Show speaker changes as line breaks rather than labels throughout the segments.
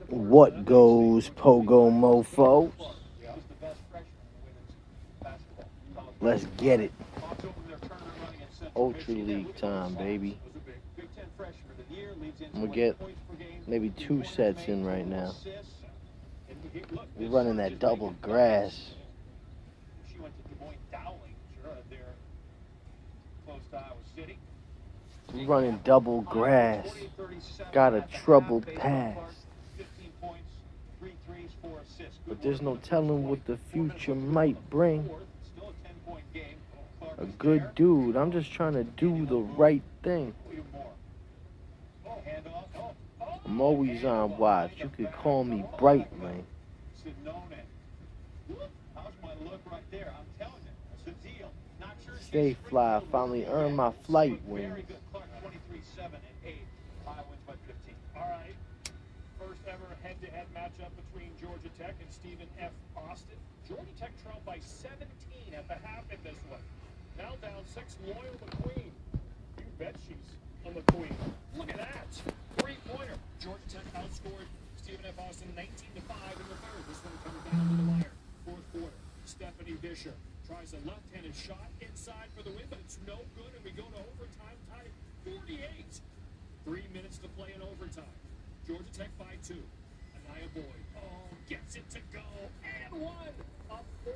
What goes, Pogo Mofo? Let's get it. Ultra League time, baby. I'm gonna get maybe 2 sets in right now. We're running that double grass. We're running double grass. Got a troubled past. But there's no telling what the future might bring. A good dude. I'm just trying to do the right thing. I'm always on watch. You could call me Brightling. Stay fly. Finally earned my flight wings.
First ever head-to-head matchup between Georgia Tech and Stephen F. Austin. Georgia Tech trailed by 17 at the half in this one. Now down 6, loyal McQueen. You bet she's a McQueen. Look at that. 3-pointer. Georgia Tech outscored Stephen F. Austin 19-5 in the third. This one comes down to the wire. Fourth quarter. Stephanie Disher tries a left-handed shot inside for the win, but it's no good, and we go to overtime, tied 48. 3 minutes to play in overtime. Georgia Tech by 2. Anaya Boyd. Oh, gets it to go. And 1. Up 4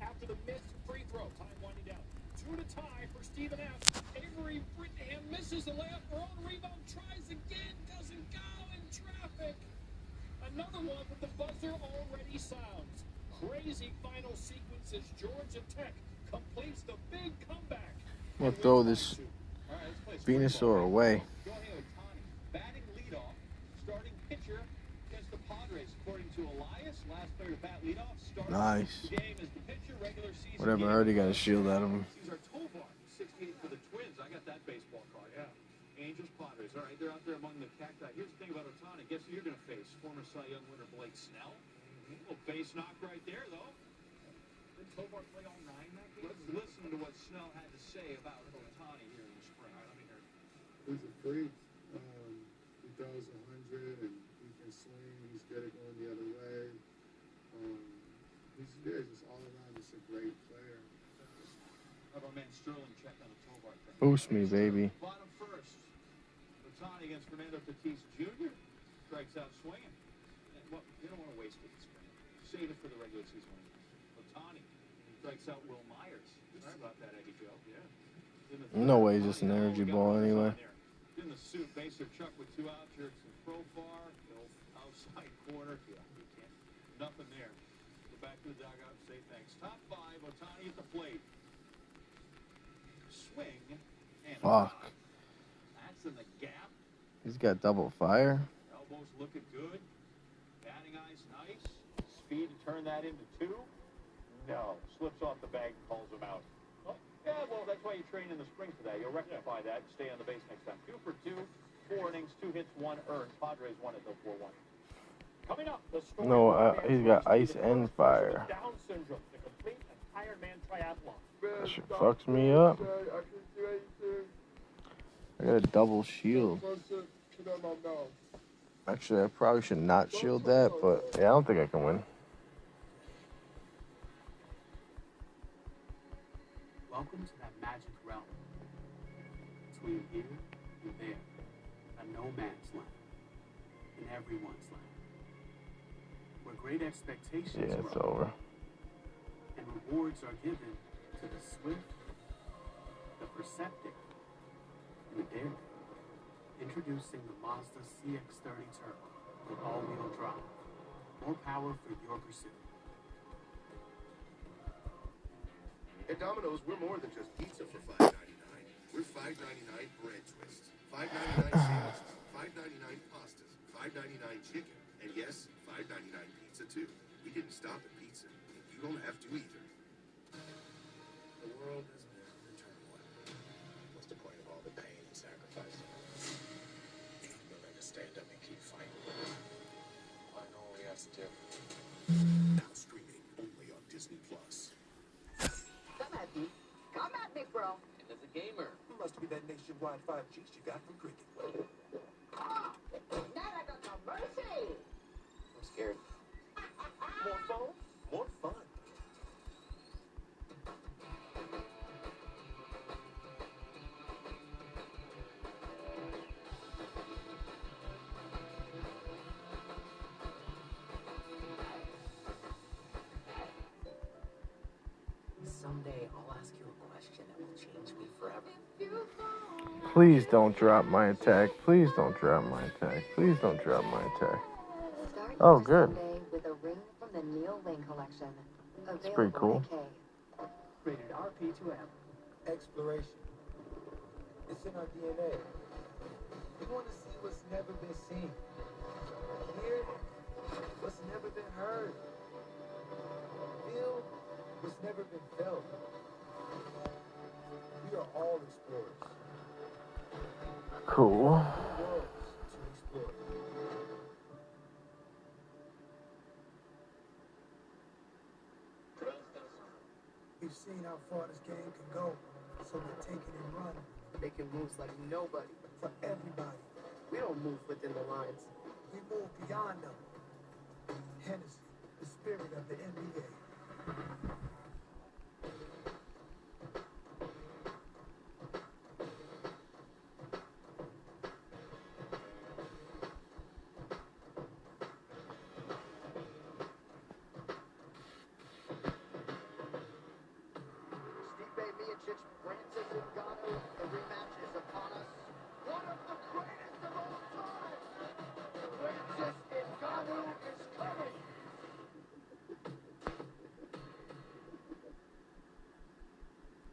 after the missed free throw. Time winding down. 2 to tie for Stephen F. Avery Brittingham misses the layup. Her own rebound. Tries again. Doesn't go in traffic. Another one, but the buzzer already sounds. Crazy final sequence as Georgia Tech completes the big comeback.
I'm going to throw this Venusaur away. Nice. Whatever, I already got a shield out of him.
Angels Padres. All right, they're out there among the cacti. Here's the thing about Otani. Guess who you're going to face? Former Cy Young winner Blake Snell. A little base knock right there, though. Did Tovar play all 9 that game? Let's listen to what Snell had to say about Otani here in the spring. All right, let me hear it.
He's a freak. He throws 100 and he can swing. He's good at going the other way. He's good. Just all around, just a great player.
How about man Sterling check on the Tovar thing?
Boost me, baby.
Bottom first. Otani against Fernando Tatis Jr. Strikes out swinging. And, well, you don't want to waste it this spring. Save it for the regular season. Otani strikes out Will Myers. Sorry about that, Eddie Joe. Yeah.
No way, just an energy ball anyway.
In the suit, baser Chuck with 2 outs. Jerks and Profar. Outside corner. Yeah, you can't. Nothing there. Go back to the dugout and say thanks. Top 5. Otani at the plate. Swing. And
fuck.
That's in the gap.
He's got double fire.
Elbows looking good. Batting eyes nice. Speed to turn that into 2. No. Slips off the bag and calls him out. Oh, yeah, well, that's why you train in the spring for that. You'll rectify that and stay on the base next time. 2 for 2. 4 innings, 2 hits, 1 earned. Padres won it, though, 4-1. Coming up, the story.
No, he's got ice and fire.
Down syndrome, the complete and Ironman triathlon.
That shit fucks me up. I got a double shield. Actually, I probably should not shield that, but yeah, I don't think I can win.
Welcome to that magic realm. Between here and there, a no man's land, and everyone's land. Where great expectations
Yeah, it's
grow,
over.
and rewards are given to the swift, the perceptive, and the daring. Introducing the Mazda CX-30 Turbo with all-wheel drive. More power for your pursuit.
At Domino's, we're more than just pizza for $5.99. We're $5.99 bread twists, $5.99 sandwiches, $5.99 pastas, $5.99 chicken, and yes, $5.99 pizza too. We didn't stop at pizza, and you don't have to either. The world is in turmoil. What's the point of all the pain and sacrifice? You'll never stand up and keep fighting. I know we have to do. Now streaming only on Disney Plus.
Come at me, bro.
And as a gamer, must be that nationwide 5G you got from Cricket.
Now I got no mercy.
Please don't drop my attack. Please don't drop my attack. Please don't drop my attack.
Start
Oh,
each
good.
Sunday with a ring from the Neil Ling collection.
That's pretty cool.
Rated RP2M.
Exploration. It's in our DNA. We want to see what's never been seen. Hear what's never been heard. Feel what's never been felt. We are all explorers.
Cool.
New worlds to explore. We've seen how far this game can go, so we're taking it and running.
Making moves like nobody.
For everybody.
We don't move within the lines.
We move beyond them. Hennessy, the spirit of the NBA.
Stipe Miocic, Francis Ngannou, the rematch is upon us. One of the greatest of all time. Francis Ngannou is coming.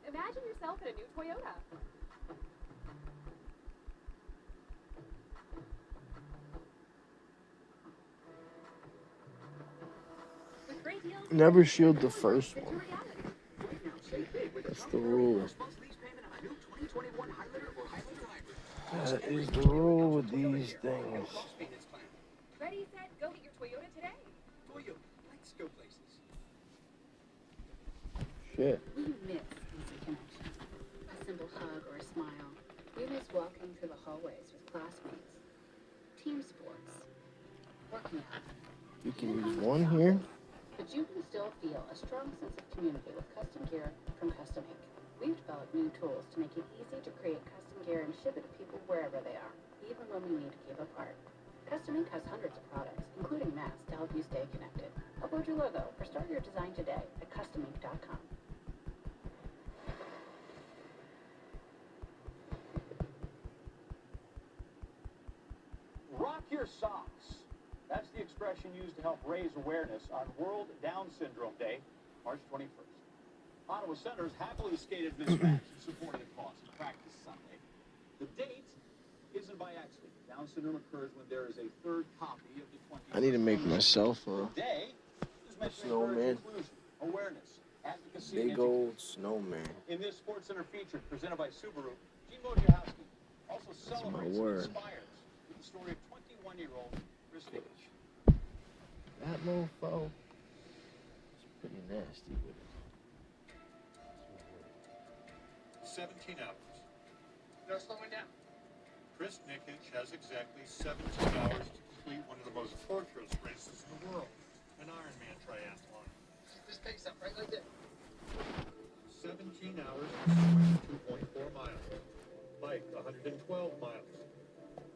Imagine yourself in a new Toyota. With great deals,
Never shield the first one. That's the rule. That is the rule with these things.
ready, set, go get your Toyota today.
Toyota, let's go places.
Shit.
We miss easy connection. A simple hug or a smile. We miss walking through the hallways with classmates. Team sports. Working out.
You can use one here.
But you can still feel a strong sense of community with custom gear from Custom Ink. We've developed new tools to make it easy to create custom gear and ship it to people wherever they are, even when we need to keep apart. Custom Ink has hundreds of products, including masks, to help you stay connected. Upload your logo or start your design today at customink.com.
Rock your socks. That's the expression used to help raise awareness on World Down Syndrome Day, March 21st. Ottawa Senators happily skated this match and supported the cause in practice Sunday. The date isn't by accident. Down syndrome occurs when there is a third copy of the 20th.
I need to make myself a
Today is meant to
snowman.
encourage inclusion, awareness, advocacy,
Big
and
old snowman.
in this Sports Center feature presented by Subaru, Gene Wojciechowski also celebrates and
word.
inspires with the story of 21-year-old Chris Nikic.
That mofo is pretty nasty with it.
17 hours.
They're slowing down.
Chris Nikic has exactly 17 hours to complete one of the most torturous races in the world, an Ironman triathlon.
Keep this pace up right like that.
17 hours to swim 2.4 miles, bike 112 miles,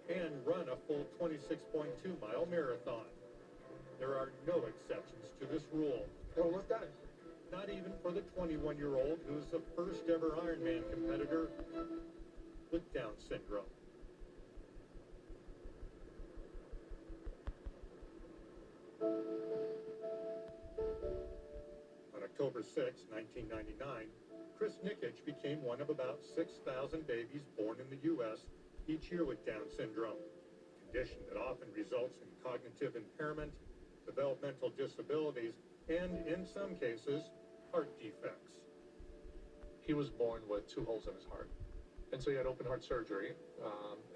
and run a full 26.2-mile marathon. There are no exceptions to this rule.
Well, what's that?
Not even for the 21-year-old who's the first ever Ironman competitor with Down syndrome. On October 6, 1999, Chris Nikic became one of about 6,000 babies born in the U.S. each year with Down syndrome, a condition that often results in cognitive impairment, developmental disabilities, and, in some cases, heart defects.
He was born with 2 holes in his heart. And so he had open heart surgery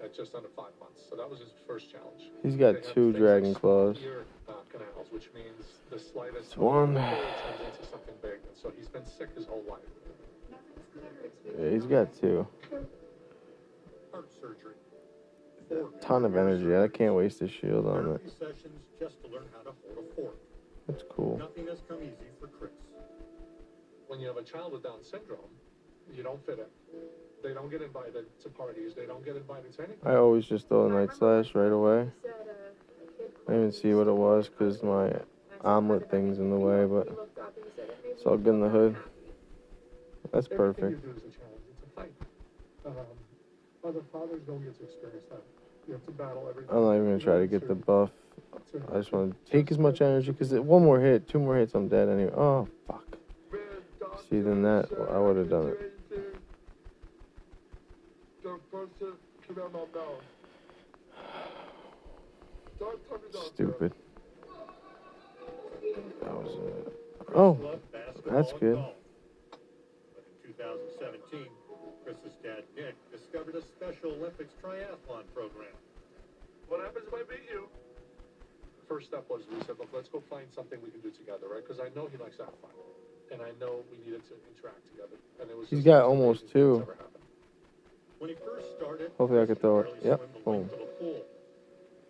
at just under 5 months. So that was his first challenge.
He's got
They have
2
things
dragon
like
claws.
ear canals, which means the slightest
One.
hole turns into something big. And so he's been sick his whole life.
Yeah, he's got 2.
Heart surgery.
Ton of energy. I can't waste a shield on it.
Therapy sessions just to learn how to hold a fork.
That's cool.
Nothing has come easy for Chris.
When you have a child with Down syndrome, you don't fit in. They don't get invited to parties. They don't get invited to anything.
I always just throw a night slash right away. I didn't even see what it was because my omelet thing's in the way, but it's all good in the hood. That's
Everything
perfect.
you do is a challenge. It's a fight. Other fathers don't get to experience that. You have to battle everything.
I'm not even gonna try to get the buff. I just want to take as much energy because one more hit, 2 more hits, I'm dead anyway. Oh fuck. See, then that I would have done it. Stupid. That was it. Oh, that's good.
But in 2017, Chris's dad, Nick, discovered a Special Olympics triathlon program. What happens if I beat you?
First step was we said, look, let's go find something we can do together, right? Because I know he likes to have fun. And I know we needed to interact together. And it was
He's
just
got almost 2.
When he first started,
Hopefully I could throw it.
Chris
Yep,
could barely swim the
boom.
length of a pool,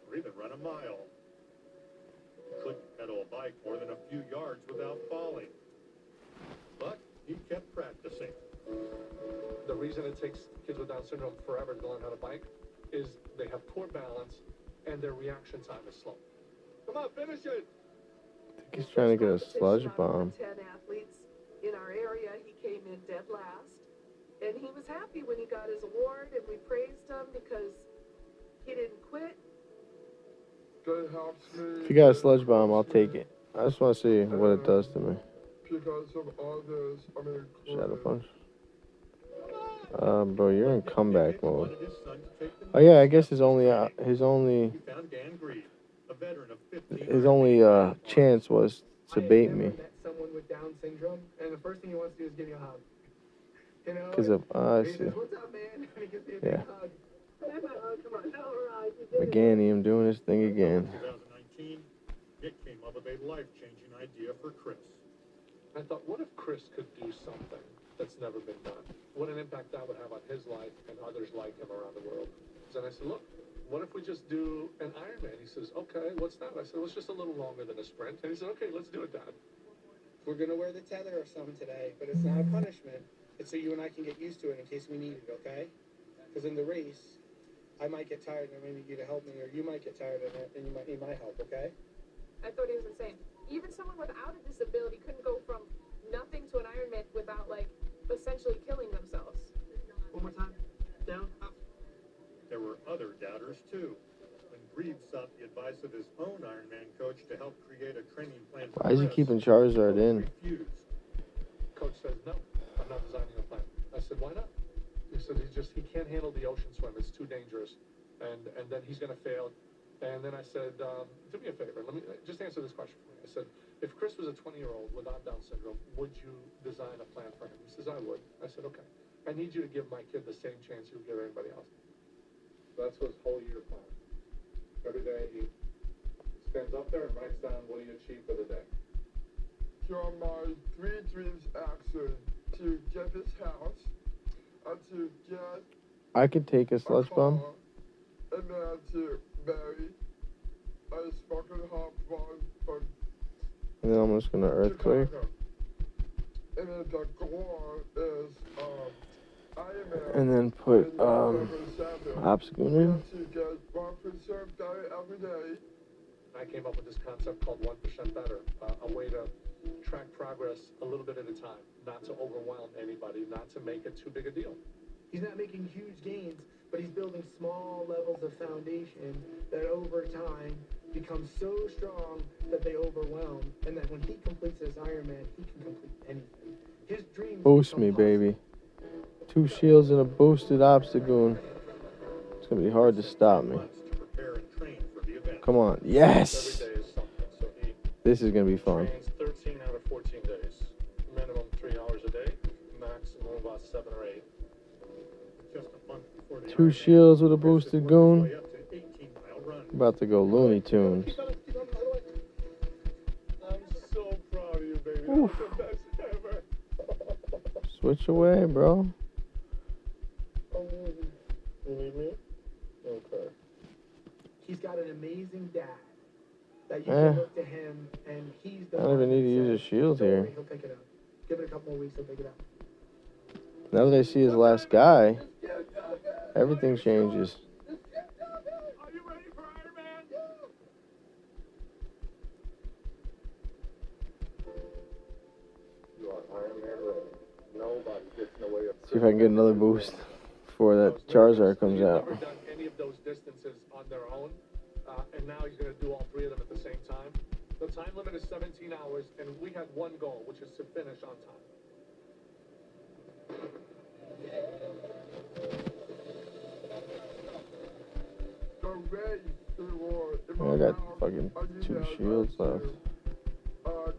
or even run a mile. He couldn't pedal a bike more than a few yards without falling. But he kept practicing.
The reason it takes kids with Down syndrome forever to learn how to bike is they have poor balance and their reaction time is slow.
Come on, finish it!
I think he's trying to get a sludge bomb.
10 athletes in our area, he came in dead last. And he was happy when he got his award, and we praised him because he didn't quit.
If you got a sludge bomb, I'll take it. I just want to see what it does to me. Shadow punch. Bro, you're in comeback mode. Oh yeah, I guess his only chance was to bait me.
Someone with Down syndrome, and the first thing he wants to do is give you a hug. You know?
Because of I
He
see.
says, "What's up, man?" And he gives me a big
Yeah.
hug.
Come on, all right, you did it.
Meganium doing his thing again.
2019, Nick came up with a life-changing idea for Chris.
I thought, what if Chris could do something that's never been done? What an impact that would have on his life and others like him around the world. So then I said, look, what if we just do an Ironman? He says, okay, what's that? I said, well, it's just a little longer than a sprint. And he said, okay, let's do it, Dad.
We're going to wear the tether or something today, but it's not a punishment. It's so you and I can get used to it in case we need it, okay? Because in the race, I might get tired and I may need you to help me, or you might get tired of it and you might need my help, okay?
I thought he was insane. Even someone without a disability couldn't go from nothing to an Ironman without, like, essentially killing themselves.
One more time. Down, up.
There were other doubters, too. When Reeves sought the advice of his own Ironman coach to help create a training plan for
Why is he
Chris,
keeping Charizard in?
refused.
Coach says, no, I'm not designing a plan. I said, why not? He said, he can't handle the ocean swim. It's too dangerous. And then he's going to fail. And then I said, do me a favor. Let me just answer this question for me. I said, if Chris was a 20-year-old without Down syndrome, would you design a plan for him? He says, I would. I said, okay. I need you to give my kid the same chance you give everybody else. So that's his whole year plan. Every day he stands up there and writes down what he achieved for the day.
So my 3 dreams actually to get this house, and to get
I could take a sludge bomb.
and then to marry a smoking hot blonde from
And then I'm just gonna earthquake.
Chicago. And then the goal is Iron Man.
And then put
in November 7th.
obstacle in.
And to get 1% better every day.
I came up with this concept called 1% Better, a way to track progress a little bit at a time, not to overwhelm anybody, not to make it too big a deal.
He's not making huge gains, but he's building small levels of foundation that over time become so strong that they overwhelm, and that when he completes his Ironman, he can complete anything. His dreams
Boost
become
me,
possible.
baby. 2 shields and a boosted obstacle. It's gonna be hard to stop me.
Months to prepare and train for the event.
Come on,
Every
yes!
day is something. So he
This is gonna be fun.
trains 13 out of 14 days. Minimum 3 hours a day, maximum about 7 or 8.
Just a month before the
2
Ironman,
shields with a
Chris
boosted
had worked
goon.
his way up to 18-mile run.
About to go Looney Tunes.
Keep on, by the way.
I'm so proud of you, baby. That
Oof.
was the best ever.
Switch away, bro.
Believe me? Okay.
He's got an amazing dad that you
Eh.
can look to him, and he's the
I don't
one
even need to
that
use a
says,
shield
"Don't
here.
worry, he'll pick it up. Give it a couple more weeks, he'll pick it up."
Now that I see his last guy, everything changes.
Are you ready for Ironman?
You are Ironman ready. Nobody gets in the way of
See if I can get another boost. before that Charizard comes
He's
out.
never done any of those distances on their own, and now he's going to do all three of them at the same time. The time limit is 17 hours, and we had one goal, which is to finish on time.
The race reward.
I got fucking 2 shields left.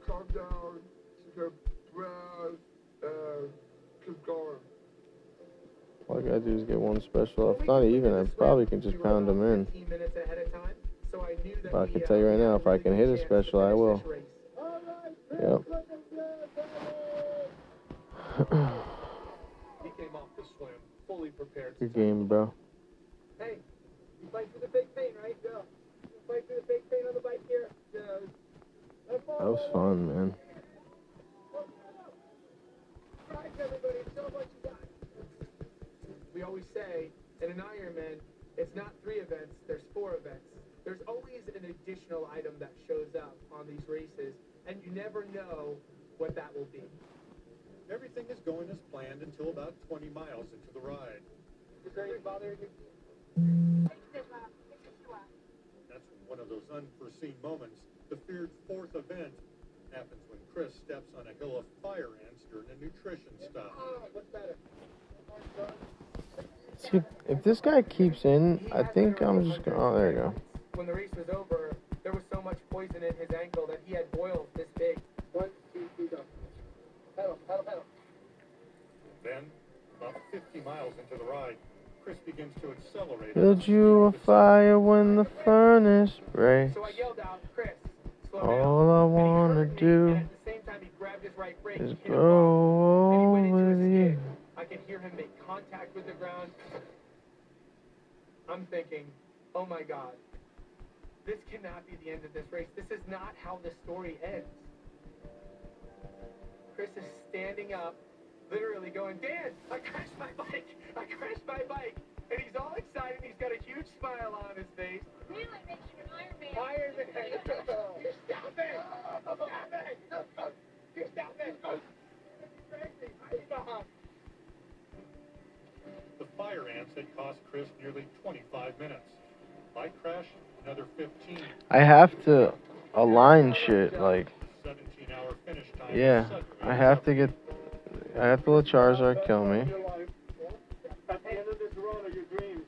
Calm down, take a breath, and keep going.
All I gotta do is get 1 special off. Not even, I probably can just pound them in.
15 minutes ahead of time, so I knew that
But I can tell you right now, if I can hit a special, I will. Yep.
He came off the swim fully prepared.
Good game, bro.
Hey, you fight through the fake pain, right? Yeah. You fight through the fake pain on the bike here. Yeah.
That was fun, man.
Everybody, show what you got. We always say, in an Ironman, it's not 3 events, there's 4 events. There's always an additional item that shows up on these races, and you never know what that will be.
Everything is going as planned until about 20 miles into the ride.
Is there any bothering you?
That's one of those unforeseen moments. The feared 4th event happens when Chris steps on a hill of fire ants during a nutrition stop.
What's better?
See, if this guy keeps in, I think I'm just gonna. Oh, there you go.
When the race was over, there was so much poison in his ankle that he had boils this big. 1, 2, 3, go. Pedal, pedal, pedal.
Then, about 50 miles into the ride, Chris begins to accelerate.
Build you a fire when the furnace breaks.
So I yelled out, Chris, slow
All
down.
I wanna do
At the same time, he grabbed his right brake,
is
hit a
go
bump, and he went into
with
his
you.
skid. I could hear him make contact with the ground. I'm thinking, oh my God, this cannot be the end of this race. This is not how the story ends. Chris is standing up, literally going, Dan, I crashed my bike. I crashed my bike. And he's all excited. He's got a huge smile on his face.
Really makes you an Iron Man.
Iron Man. You stop it. Stop it. You stop it. Crazy. Stop.
The fire ants had cost Chris nearly 25 minutes. Bike crash, another 15.
I have to align shit, like,
17-hour finish time.
yeah, I have to get, I have to let Charizard kill me.
At the end of this road are your dreams.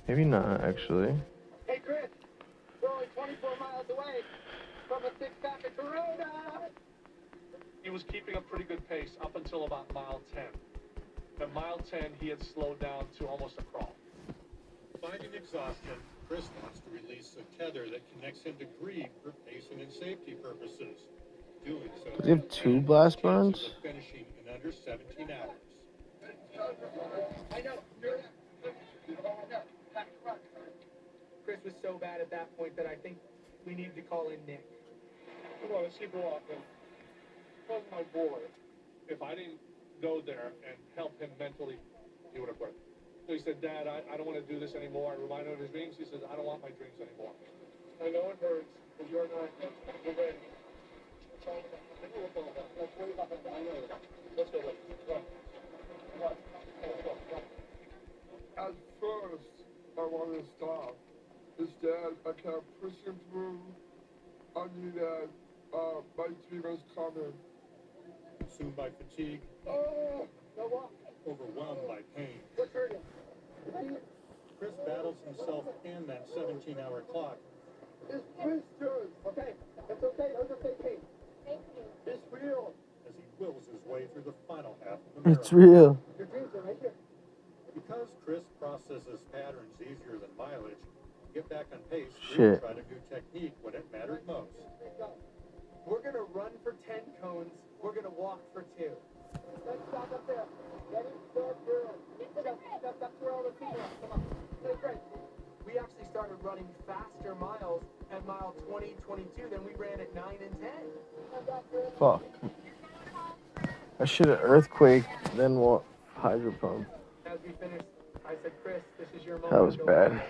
Maybe not, actually.
Hey, Chris, we're only 24 miles away from a six-pack of Corona.
He was keeping a pretty good pace up until about mile 10. At mile 10, he had slowed down to almost a crawl.
Fighting exhaustion, Chris wants to release a tether that connects him to Greed for pacing and safety purposes. Doing so,
Does he have 2 blast burns?
chances of finishing in under 17 hours.
I know. Chris was so bad at that point that I think we need to call in Nick.
Come on, let's keep walking. That's my boy. If I didn't go there and help him mentally, he would have quit. So he said, Dad, I don't want to do this anymore. I reminded him of his dreams. He says, I don't want my dreams anymore. I know it hurts, but you're not. We're ready. Let's go. Let's go.
At first, I wanted to stop. Instead, I kept pushing through. I knew that my dream was coming.
Consumed by fatigue, overwhelmed by pain,
What's hurting?
Chris battles himself and that 17-hour clock.
It's blisters.
Okay, that's okay. Those are fake pain.
It's real.
As he wills his way through the final half of the
It's
marathon.
real.
Your dreams are right here.
Because Chris processes patterns easier than mileage, to get back on pace,
Shit.
tried a new technique when it mattered most.
We're going to run for 10 cones. We're going to walk for 2. Let's stop up there. Ready? Go through. That's where all the people are. Come on. Stay great. We actually started running faster miles at mile 20, 22 than we ran at 9 and 10.
Fuck. I should have earthquaked, then what? Hydro pump.
As we finished, I said, Chris, this is your moment.
That was
Go
bad.
on.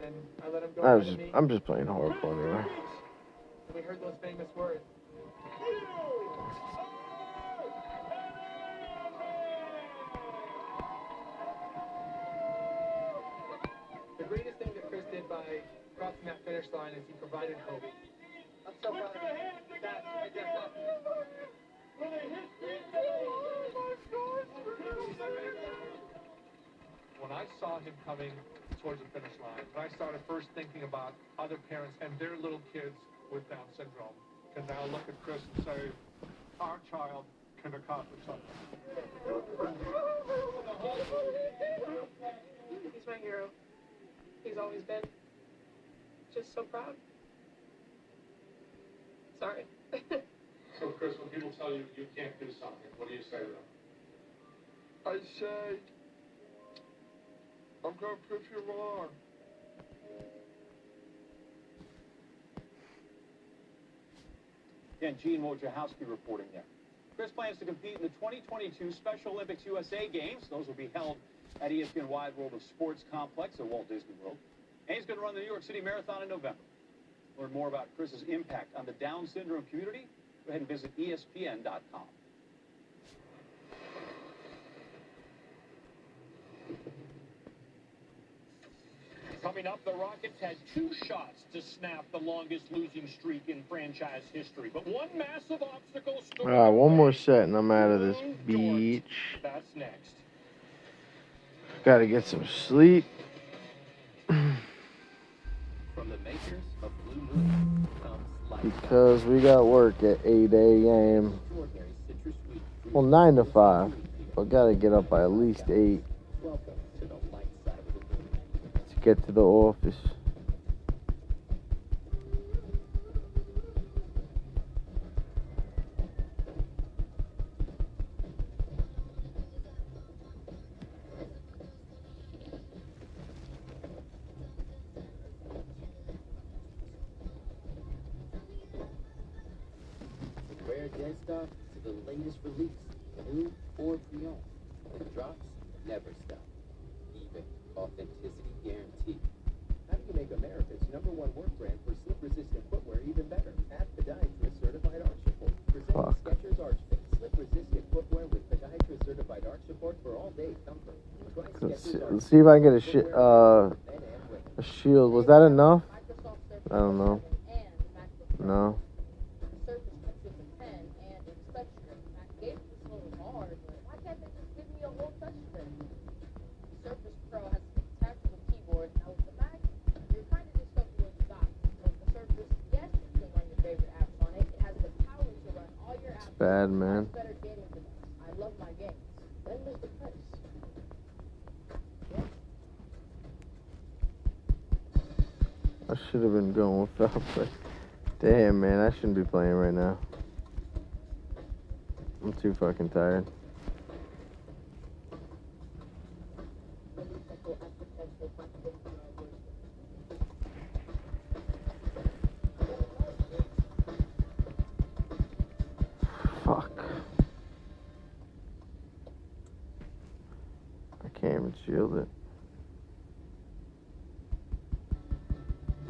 And I let him go
I
ahead
was
of
just,
me.
I'm just playing horrible anyway.
And we heard those famous words. crossing that finish line as he provided hope. I'm so proud of him. Dad, right there, look.
When I saw him coming towards the finish line, I started first thinking about other parents and their little kids with Down syndrome can now look at Chris and say, our child can accomplish something.
He's my hero. He's always been. Just so proud. Sorry.
So, Chris, when people tell you you can't do something, what do you say to them?
I say, I'm gonna prove you wrong.
And Gene Wojciechowski reporting there. Chris plans to compete in the 2022 Special Olympics USA Games. Those will be held at ESPN Wide World of Sports Complex at Walt Disney World. And he's going to run the New York City Marathon in November. Learn more about Chris's impact on the Down syndrome community. Go ahead and visit ESPN.com. Coming up, the Rockets had 2 shots to snap the longest losing streak in franchise history. But one massive obstacle stood in the
one more
way.
set and I'm out of this beach.
That's next.
Gotta get some sleep.
From the makers of Blue Moon comes Life.
Because we got work at 8 a.m.
Extraordinary citrus sweet fruit.
Well, 9 to 5. But gotta get up by at least 8
Welcome to the light side of the moon.
to get to the office.
From rare dead stock to the latest release, new or pre-owned. The drops never stop. Even authenticity guaranteed. How do you make America's #1 work brand for slip-resistant footwear even better? Ask Podiatrist Certified Arch Support. Presenting Skechers Arch Fit, slip-resistant footwear with Podiatrist Certified Arch Support for all-day comfort. Try Skechers Arch
Let's see if I can get a shield. Was that enough? I don't know. No. Bad, man. I should have been going without, but damn, man, I shouldn't be playing right now. I'm too fucking tired. Fuck. I can't even shield it.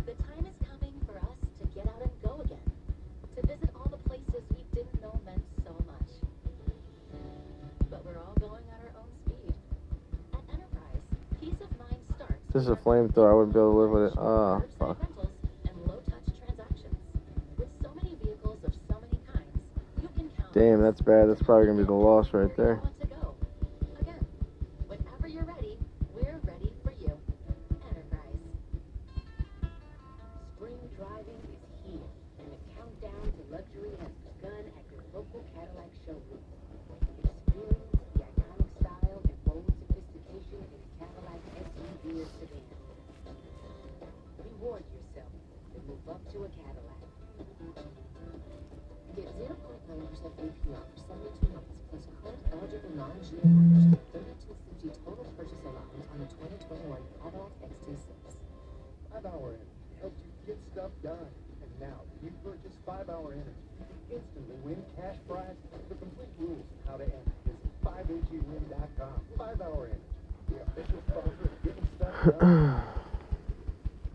The time is coming for us to get out and go again. To visit all the places we didn't know meant so much. But we're all going at our own speed. At Enterprise, peace of mind starts.
This is a flamethrower. I wouldn't be able to live with it. Oh, fuck. Damn, that's bad. That's probably going to be the loss right there.
Again, whenever you're ready, we're ready for you. Enterprise. Spring driving is here, and the countdown to luxury has begun at your local Cadillac showroom. Experience the iconic style and bold sophistication in a Cadillac SUV or sedan. Reward yourself and move up to a Cadillac. Get 0.9% APR for 72 months, plus current eligible non-GM offers for $32.50 total purchase allowance on the 2021 Cadillac XT6.
5-Hour Energy helps you get stuff done. And now, if you purchase 5-Hour Energy, you can instantly win cash prize. For complete rules on how to enter, visit 5agwin.com. 5-Hour Energy, the official sponsor of getting stuff done.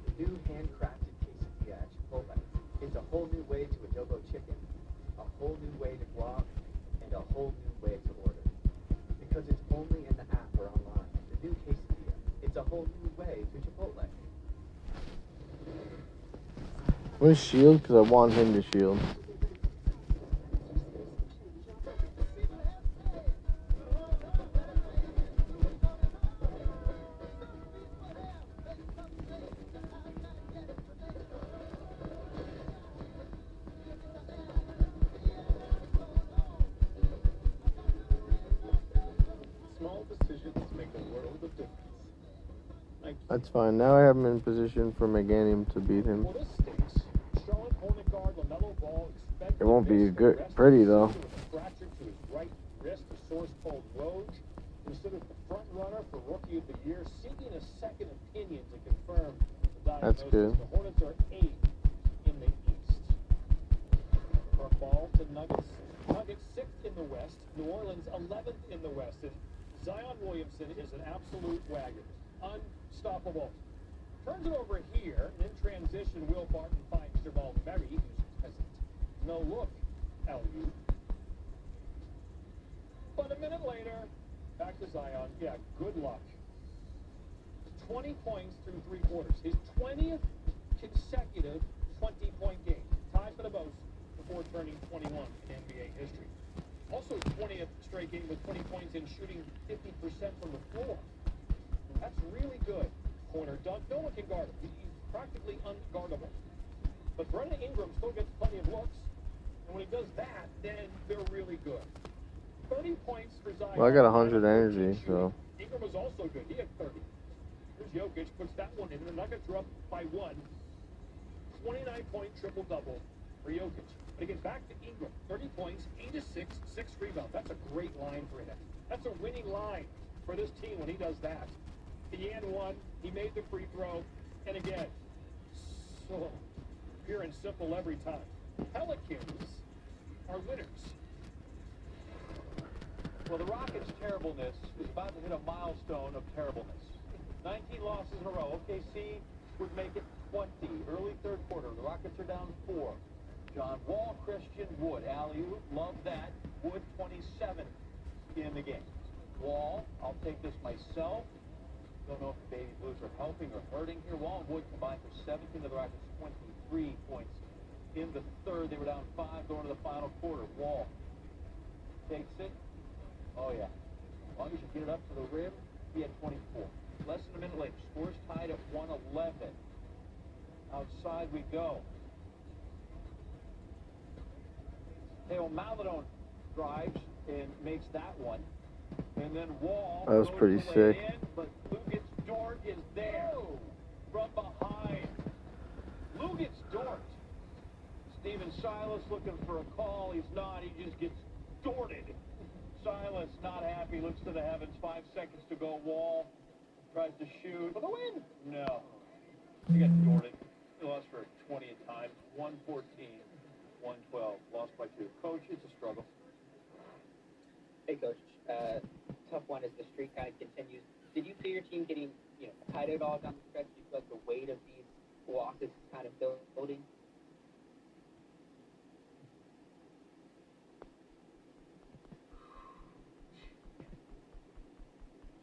The new handcrafted quesadilla at Chipotle. It's a whole new way to adobo chicken, a whole new way to guac, and a whole new way to order. Because it's only in the app or online. The new quesadilla. It's a whole new way to Chipotle.
I'm gonna shield because I want him to shield.
Small decisions make a world of difference.
That's fine. Now I have him in position for Meganium to beat him.
Well, this stinks. Charlotte opponent guard LaMelo Ball expected
It won't be
this
good,
the rest
pretty
of the
though.
season with a fracture to his right wrist, a source told Woj. Considered the front runner for Rookie of the Year, seeking a second opinion to confirm the
That's
diagnosis.
good.
The Hornets are 8th in the East. From Ball to Nuggets. Nuggets 6th in the West. New Orleans 11th in the West. And Zion Williamson is an absolute wagon. Unstoppable. Turns it over here, and in transition, Will Barton finds Jamal Murray, who's hesitant. No look, LU. But a minute later, back to Zion. Yeah, good luck. 20 points through 3 quarters. His 20th consecutive 20-point game. Tied for the most before turning 21 in NBA history. Also 20th straight game with 20 points and shooting 50% from the floor. That's really good. Corner dunk. No one can guard him. He's practically unguardable. But Brennan Ingram still gets plenty of looks. And when he does that, then they're really good. 30 points for Zion.
Well, I got 100 energy, so.
Ingram was also good. He had 30. Here's Jokic, puts that one in. The Nuggets are up by 1. 29-point triple-double for Jokic. But he gets back to Ingram. 30 points, 8 assists, 6 rebounds. That's a great line for him. That's a winning line for this team when he does that. He had one. He made the free throw. And again, so pure and simple every time. Pelicans are winners.
Well, the Rockets' terribleness is about to hit a milestone of terribleness. 19 losses in a row. OKC would make it 20. Early third quarter, the Rockets are down 4. John Wall, Christian Wood, alley-oop, love that. Wood 27 in the game. Wall, I'll take this myself. Don't know if the Baby Blues are helping or hurting here. Wall and Wood combined for 17 of the Rockets, 23 points. In the third, they were down 5 going to the final quarter. Wall takes it. Oh, yeah. As long as you get it up to the rim, he had 24. Less than a minute later, scores tied at 111. Outside we go. Theo Maladon drives and makes that one. And then Wall
That was pretty sick.
in, but Luguentz Dort is there from behind. Luguentz Dort. Steven Silas looking for a call. He's not. He just gets Dorted. Silas not happy. Looks to the heavens. 5 seconds to go. Wall tries to shoot for the win. No. He got Dorted. He lost for 20 at times. 114, 112. Lost by 2. Coach, it's a struggle.
Hey, Coach. Tough one as the streak kind of continues. Did you feel your team getting, tight at all down the stretch? Do you feel like the weight of these losses is kind of building?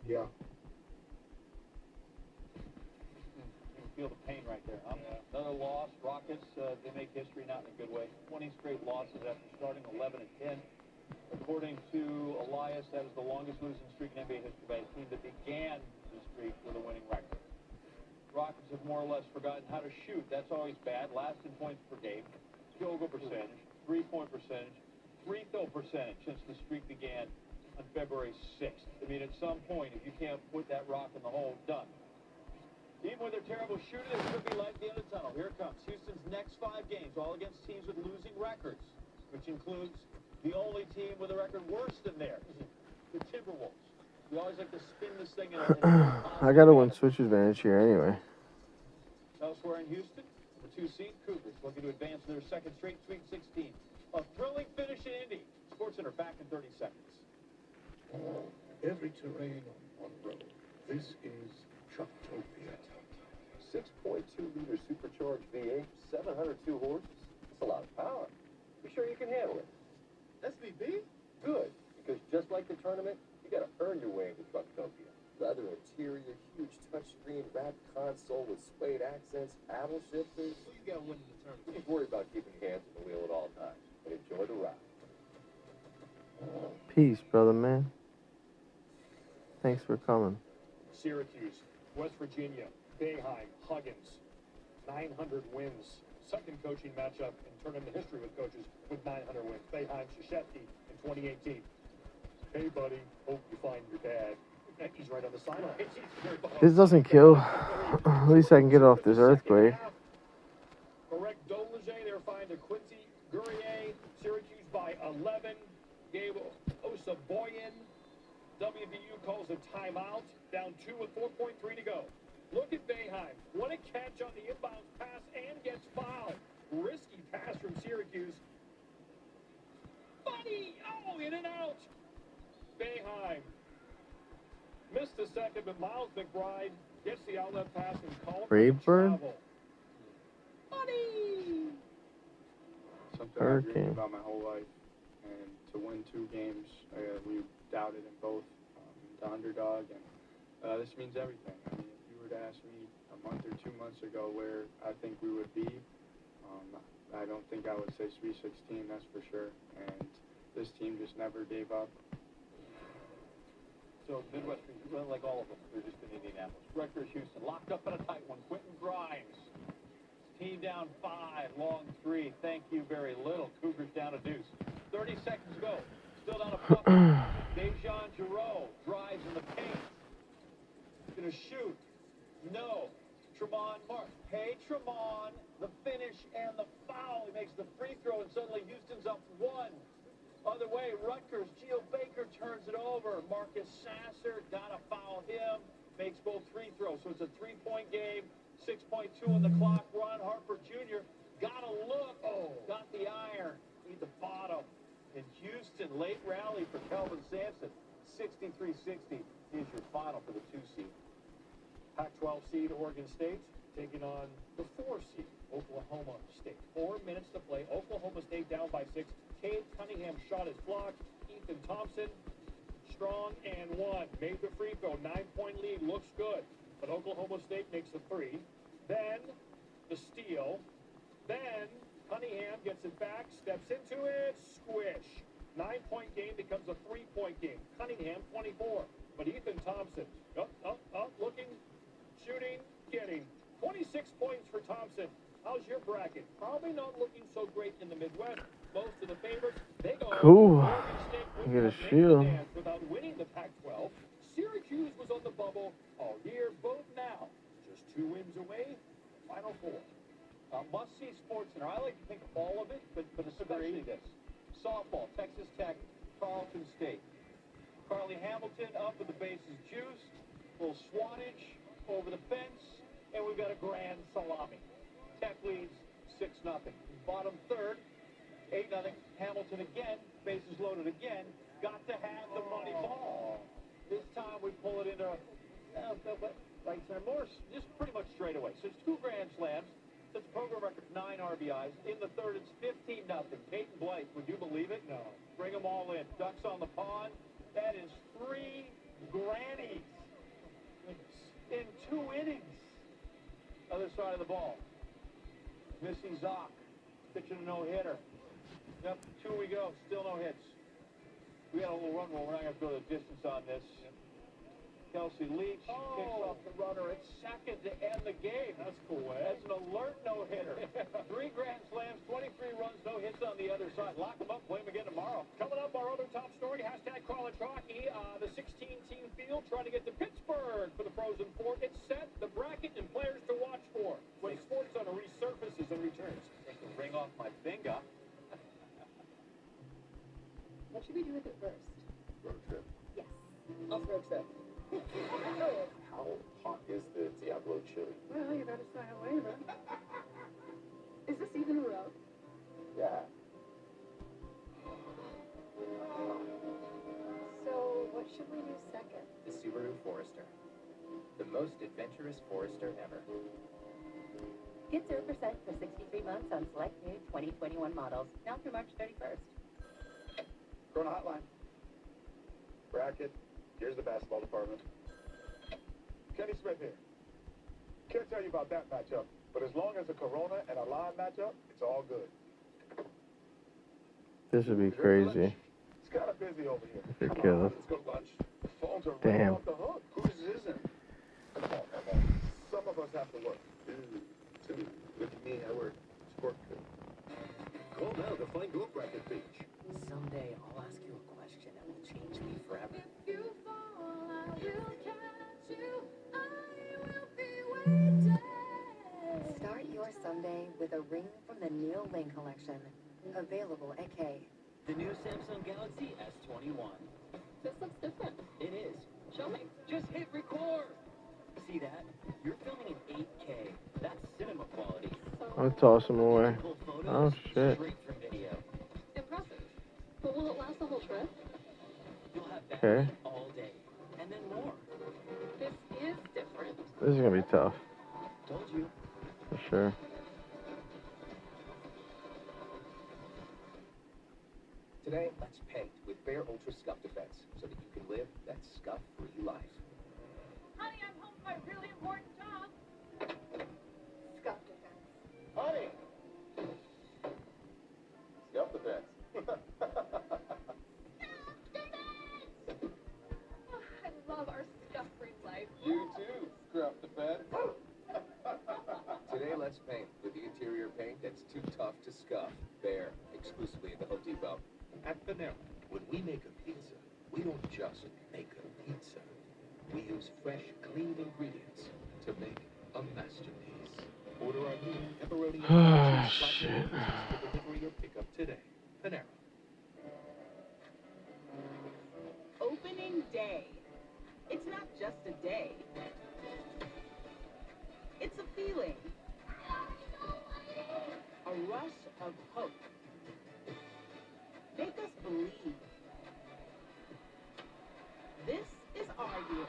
Yeah.
You can feel the pain right there, huh? Yeah. Another loss. Rockets, they make history not in a good way. 20 straight losses after starting 11 and 10. According to Elias, that is the longest losing streak in NBA history by a team that began the streak with a winning record. Rockets have more or less forgotten how to shoot. That's always bad. Last in points per game, field goal percentage, 3-point percentage, free throw percentage since the streak began on February 6th. I mean, at some point, if you can't put that rock in the hole, done. Even with their terrible shooting, it could be light at the end of the tunnel. Here it comes. Houston's next 5 games, all against teams with losing records, which includes the only team with a record worse than theirs, the Timberwolves. We always like to spin this thing in
I gotta win switch advantage here anyway.
Elsewhere in Houston, the 2 seed Cougars looking to advance to their second straight Sweet 16. A thrilling finish in Indy. SportsCenter back in 30 seconds.
Every terrain on one road. This is Trucktopia.
6.2-liter supercharged V8, 702 horses. That's a lot of power. Be sure you can handle it. SVP? Good, because just like the tournament, you got to earn your way into Trucktopia. leather interior, huge touchscreen, wrapped console with suede accents, paddle shifters.
Who you got winning the tournament?
Just worry about keeping your hands on the wheel at all times and enjoy the ride.
Peace, brother man. Thanks for coming.
Syracuse, West Virginia, Boeheim, Huggins, 900 wins. Second coaching matchup in tournament history with coaches with 900 wins. Boeheim, Krzyzewski in 2018. Hey, buddy, hope you find your dad. He's right on the sideline.
This doesn't kill. At least I can get off this earthquake.
Correct Dolage, they're fine to Quincy Guerrier. Syracuse by 11. Gabe Osaboyan. WVU calls a timeout. Down 2 with 4.3 to go. Look at Boeheim. What a catch on the inbounds pass and gets fouled. Risky pass from Syracuse. Buddy! Oh, in and out. Boeheim. Missed the second, but Miles McBride gets the outlet pass and calls
Braveburn?
Buddy!
Something I've dreamed about my whole life. And to win 2 games, we doubted in both the underdog, and this means everything. I mean, if you were to ask me a month or 2 months ago where I think we would be, I don't think I would say Sweet 16, that's for sure. And this team just never gave up.
So Midwestern, well, like all of them, they're just in Indianapolis. Rutgers, Houston, locked up in a tight one. Quentin Grimes, team down 5, long 3. Thank you very little. Cougars down a deuce. 30 seconds go. Still down a puck. Dejan Giroux drives in the paint. Gonna shoot. No. Tremont Mark. Hey, Tremont. The finish and the foul. He makes the free throw, and suddenly Houston's up 1. Other way, Rutgers. Geo Baker turns it over. Marcus Sasser, gotta foul him. Makes both free throws. So it's a 3-point game. 6.2 on the clock. Ron Harper Jr. Gotta look. Oh, got the iron. Need the bottom. In Houston, late rally for Kelvin Sampson. 63-60 is your final for the 2 seed.
Pac-12 seed Oregon State taking on the 4 seed Oklahoma State. 4 minutes to play. Oklahoma State down by 6. Cade Cunningham shot is blocked. Ethan Thompson, strong and 1. Made the free throw. 9-point lead. Looks good. But Oklahoma State makes the 3. Then the steal. Then Cunningham gets it back. Steps into it. Squish. 9-point game becomes a 3-point game. Cunningham 24. But Ethan Thompson up, looking, shooting, getting 26 points for Thompson. How's your bracket? Probably not looking so great in the Midwest. Most of the favorites, they go.
Cool. I get a shield.
Without winning the Pac-12. Syracuse was on the bubble all year. Both now, just 2 wins away. Final 4. Must-see Sports Center. I like to think of all of it, but especially this. Softball, Texas Tech, Tarleton State. Carly Hamilton up with the bases juiced. Little swattage over the fence, and we've got a grand salami. Tech leads 6-0. Bottom third, 8-0. Hamilton again, bases loaded again. Got to have the money ball. This time we pull it into right center, more just pretty much straight away. So it's 2 grand slams. That's program record 9 RBIs. In the third, it's 15-0. Peyton Blythe, would you believe it? No. Bring them all in. Ducks on the pond. That is 3 grannies in 2 innings. Other side of the ball. Missy Zock pitching a no-hitter. Yep, 2 we go. Still no hits. We got a little run roll. We're not going to go the distance on this. Kelsey Leach kicks off the runner at second to end the game. That's cool. That's an alert no-hitter. 3 grand slams, 23 runs, no hits on the other side. Lock them up, play them again tomorrow. Coming up, our other top story, hashtag college hockey. The 16-team field trying to get to Pittsburgh for the Frozen Four. It's set, the bracket, and players to watch for when Sports Center resurfaces and returns.
Take the ring off my finger.
What should we do with it first?
Road trip.
Yes. Off road trip.
How hot is the Diablo chili?
Well, you better sign a waiver. Is this even a road?
Yeah.
So, what should we do second?
The Subaru Forester. The most adventurous Forester ever.
Get 0% for 63 months on select new 2021 models, now through March 31st.
Corona Hotline. Bracket. Here's the basketball department.
Kenny Smith here. Can't tell you about that matchup, but as long as a Corona and a lime matchup, it's all good.
This would be crazy.
It's kind of busy over here.
If it kills.
Let's go to lunch. The phones are
Damn.
right off the hook. Whose isn't? Come on. Some of us have to work. Too. Look at me, I work. Sport good.
Call now to find your bracket page.
Someday I'll ask you a question that will change me forever.
If you fall, I will catch you. I will be waiting.
Start your Sunday with a ring from the Neil Lane collection. Available at K.
The new Samsung Galaxy S21.
This looks different.
It is.
Show me.
Just hit record. See that? You're filming in 8K. That's cinema quality.
I'll toss them away. Oh shit.
Straight from video.
Impressive. But will it last the whole trip?
You'll have
Okay.
battery all day. And then more.
This is different.
This is gonna be tough.
Told you.
For sure.
Today, let's paint with Bare Ultra Scuff Defense so that you can live that scuff-free life.
Honey, I'm home for a really important job.
Scuff defense.
Honey! Scuff the fence.
I love our scuff-free life.
You too, Scruff the fence.
Today, let's paint with the interior paint that's too tough to scuff. Bare, exclusively at the Home Depot.
At Panera, when we make a pizza, we don't just make a pizza. We use fresh, clean ingredients to make a masterpiece. Order our new pepperoni and
Shit.
for delivery or pickup today. Panera.
Opening day. It's not just a day. It's a feeling. A rush of hope. Make us believe. This is our year.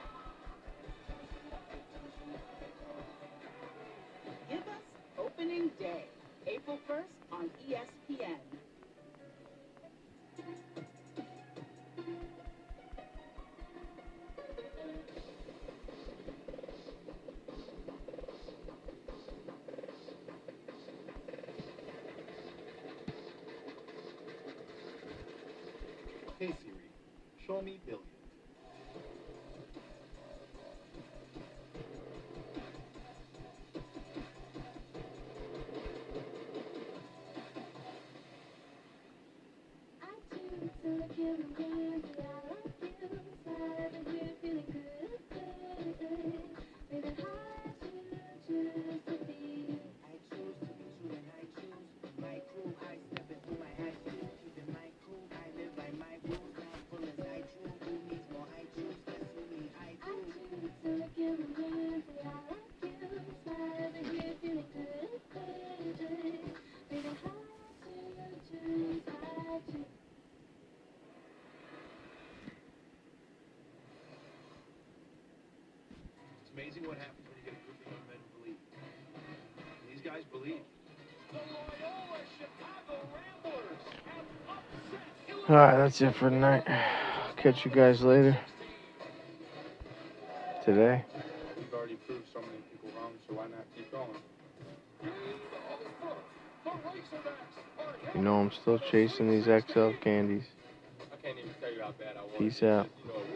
Give us opening day, April 1st on ESPN.
Hey Siri, show me billions.
I choose to look you in the mirror. I like you. Inside of you, feeling good. Baby, how choose to be?
I choose to be true and I choose my crew. I step into my high shoes, keeping my crew. I live by my rules, not full as I choose. Who needs more? I choose. That's who me. I do.
I choose to look you in the mirror. I like you. Inside of you, feeling good. Baby, how choose I choose.
It's amazing what happens when you get a group of young men who believe. And these guys believe.
Alright, that's it for tonight. Catch you guys later. Today.
We've already proved so many people wrong, so why not keep going?
You know I'm still chasing these XL candies.
I can't even tell you how bad I was.
Peace out.
You know,